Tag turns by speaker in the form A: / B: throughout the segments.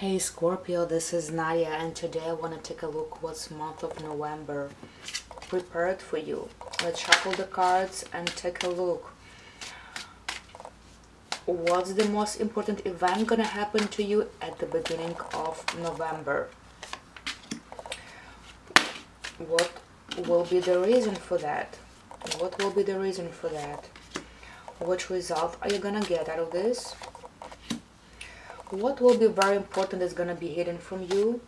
A: Hey Scorpio, this is Nadia, and today I want to take a look what's month of November prepared for you. Let's shuffle the cards and take a look. What's the most important event gonna happen to you at the beginning of November? What will be the reason for that? What will be the reason for that? What result are you gonna get out of this? What will be very important is going to be hidden from you,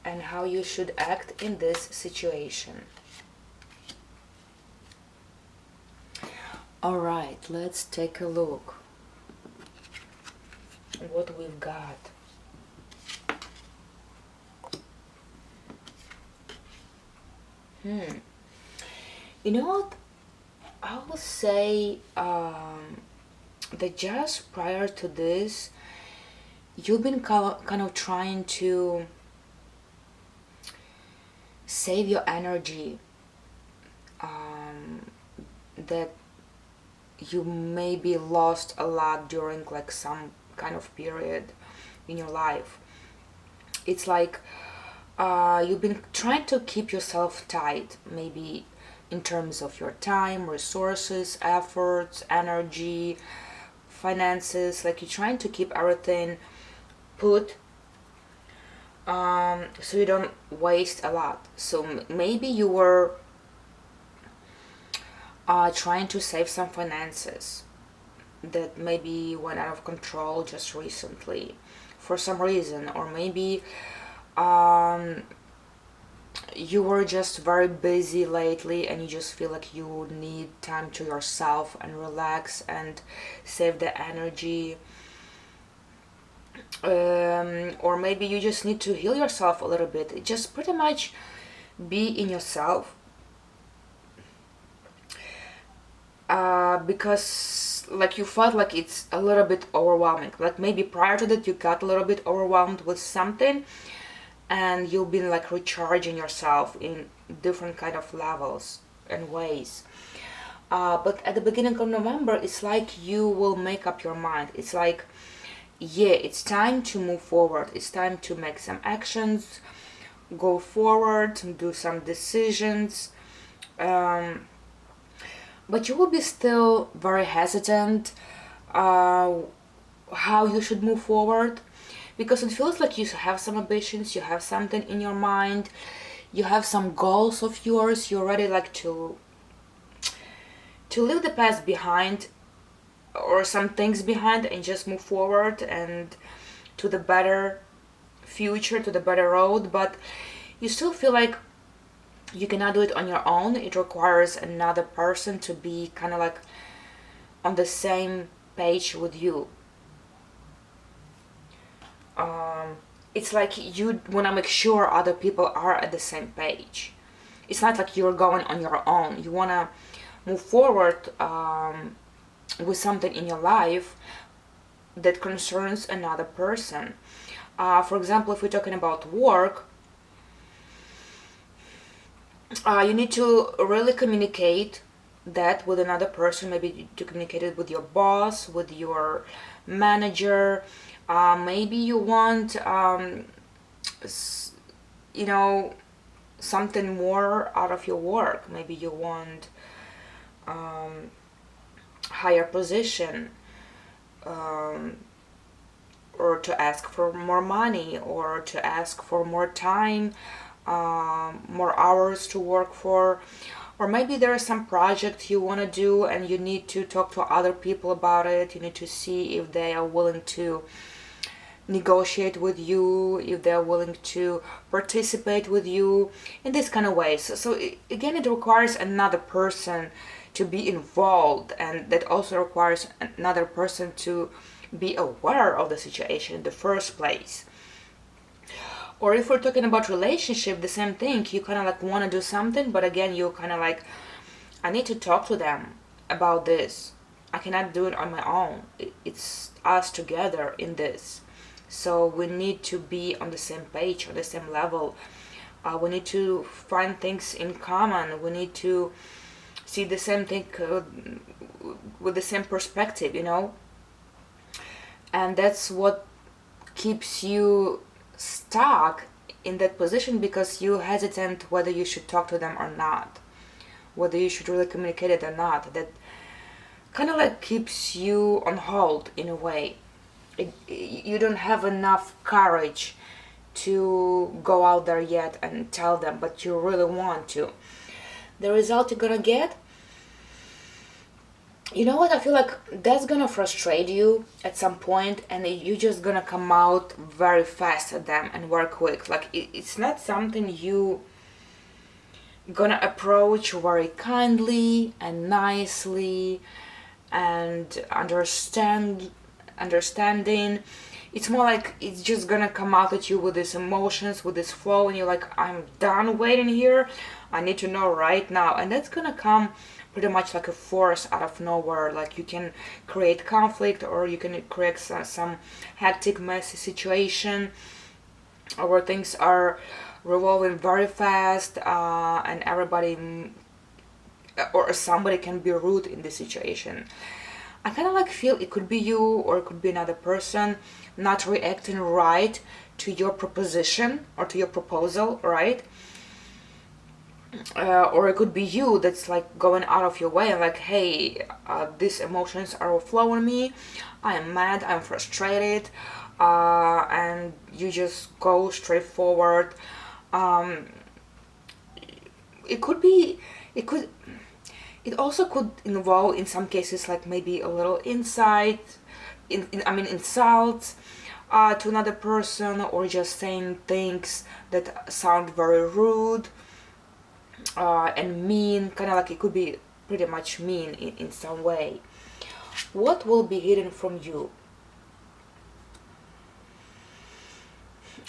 A: and how you should act in this situation. Alright, let's take a look what we've got. You know what? I will say that just prior to this, you've been kind of trying to save your energy, that you maybe lost a lot during like some kind of period in your life. It's like you've been trying to keep yourself tight, maybe in terms of your time, resources, efforts, energy, finances. Like you're trying to keep everything put so you don't waste a lot. So maybe you were trying to save some finances that maybe went out of control just recently for some reason, or maybe you were just very busy lately and you just feel like you need time to yourself and relax and save the energy. Or maybe you just need to heal yourself a little bit. Just pretty much be in yourself, because like you felt like it's a little bit overwhelming. Like maybe prior to that you got a little bit overwhelmed with something, and you've been like recharging yourself in different kind of levels and ways. But at the beginning of November, it's like you will make up your mind. It's like, yeah, it's time to move forward. It's time to make some actions, go forward, and do some decisions. But you will be still very hesitant how you should move forward, because it feels like you have some ambitions, you have something in your mind, you have some goals of yours. You're ready like to leave the past behind, or some things behind, and just move forward and to the better future, to the better road. But you still feel like you cannot do it on your own. It requires another person to be kind of like on the same page with you. It's like you want to make sure other people are at the same page. It's not like you're going on your own. You want to move forward with something in your life that concerns another person. For example, if we're talking about work, you need to really communicate that with another person. Maybe to communicate it with your boss, with your manager. Maybe you want something more out of your work. Maybe you want higher position, or to ask for more money, or to ask for more time, more hours to work for. Or maybe there is some project you want to do and you need to talk to other people about it. You need to see if they are willing to negotiate with you, if they're willing to participate with you in this kind of ways. So again, it requires another person to be involved, and that also requires another person to be aware of the situation in the first place. Or if we're talking about relationship, the same thing. You kind of like want to do something, but again, you kind of like, I need to talk to them about this. I cannot do it on my own. It's us together in this. So we need to be on the same page, on the same level. We need to find things in common. We need to see the same thing with the same perspective, And that's what keeps you stuck in that position because you hesitant whether you should talk to them or not, whether you should really communicate it or not. That kind of like keeps you on hold in a way. You don't have enough courage to go out there yet and tell them, but you really want to. The result you're gonna get, you know what, I feel like that's gonna frustrate you at some point, and you're just gonna come out very fast at them and very quick. Like it's not something you gonna approach very kindly and nicely and understanding. It's more like it's just gonna come out at you with these emotions, with this flow, and you're like, I'm done waiting here, I need to know right now. And that's gonna come pretty much like a force out of nowhere. Like you can create conflict, or you can create some hectic, messy situation, or where things are revolving very fast, and everybody or somebody can be rude in this situation. I kind of like feel it could be you, or it could be another person not reacting right to your proposition or to your proposal, right? Or it could be you that's like going out of your way and like, hey, these emotions are flowing me, I am mad, I'm frustrated, and you just go straight forward. It could be, it also could involve in some cases like maybe a little insight, insults to another person, or just saying things that sound very rude and mean, kind of like it could be pretty much mean in some way. What will be hidden from you?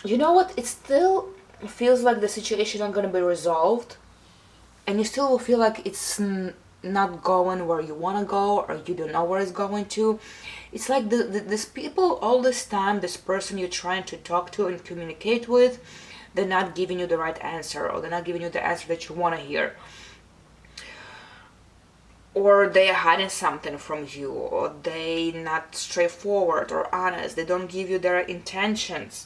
A: You know what, it still feels like the situation not going to be resolved, and you still will feel like it's not going where you want to go, or you don't know where it's going to. It's like this people all this time, this person you're trying to talk to and communicate with, they're not giving you the right answer, or they're not giving you the answer that you want to hear, or they're hiding something from you, or they not straightforward or honest. They don't give you their intentions,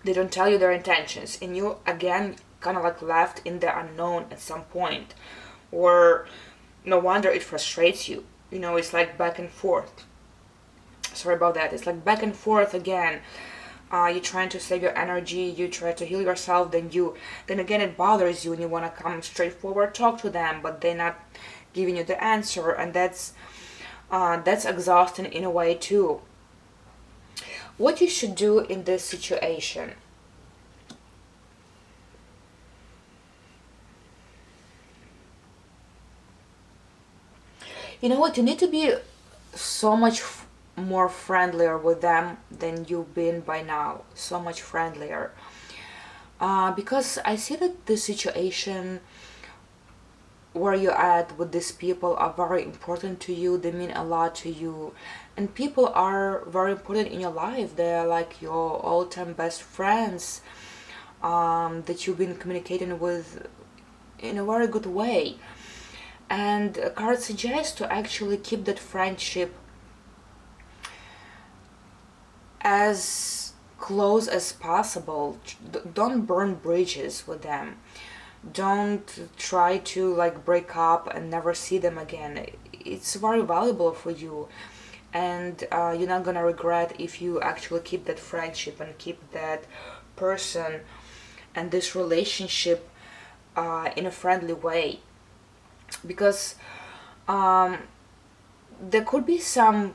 A: they don't tell you their intentions, and you again kind of like left in the unknown at some point. Or no wonder it frustrates you. You know, it's like back and forth. Sorry about that. It's like back and forth again. You're trying to save your energy, you try to heal yourself, then again it bothers you and you want to come straightforward, talk to them, but they're not giving you the answer, and that's exhausting in a way too. What you should do in this situation? You know what, you need to be so much more friendlier with them than you've been by now. So much friendlier. Because I see that the situation where you're at with these people are very important to you. They mean a lot to you. And people are very important in your life. They're like your all-time best friends, that you've been communicating with in a very good way. And card suggests to actually keep that friendship as close as possible. Don't burn bridges with them. Don't try to like break up and never see them again. It's very valuable for you, and you're not gonna regret if you actually keep that friendship and keep that person and this relationship in a friendly way. Because there could be some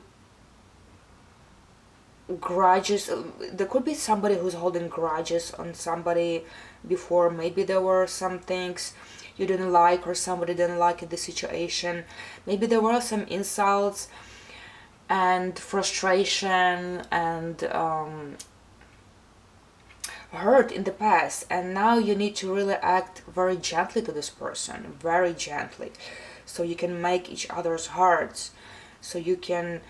A: grudges, there could be somebody who's holding grudges on somebody before. Maybe there were some things you didn't like, or somebody didn't like in the situation. Maybe there were some insults and frustration and hurt in the past, and now you need to really act very gently to this person, very gently, so you can make each other's hearts, so you can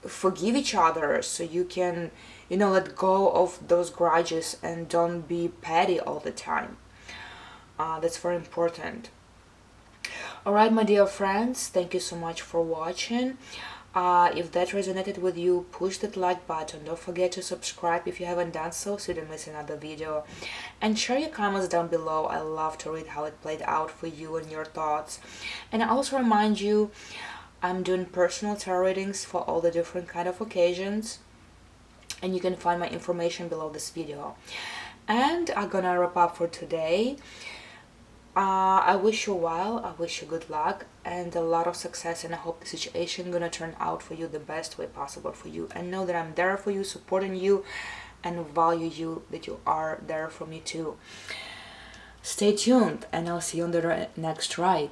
A: forgive each other, so you can, let go of those grudges and don't be petty all the time. That's very important. Alright, my dear friends, thank you so much for watching. If that resonated with you, push that like button. Don't forget to subscribe if you haven't done so you don't miss another video. And share your comments down below. I love to read how it played out for you and your thoughts. And I also remind you, I'm doing personal tarot readings for all the different kind of occasions. And you can find my information below this video. And I'm gonna wrap up for today. I wish you well, I wish you good luck and a lot of success, and I hope the situation gonna turn out for you the best way possible for you, and know that I'm there for you, supporting you, and value you, that you are there for me too. Stay tuned, and I'll see you on the next ride.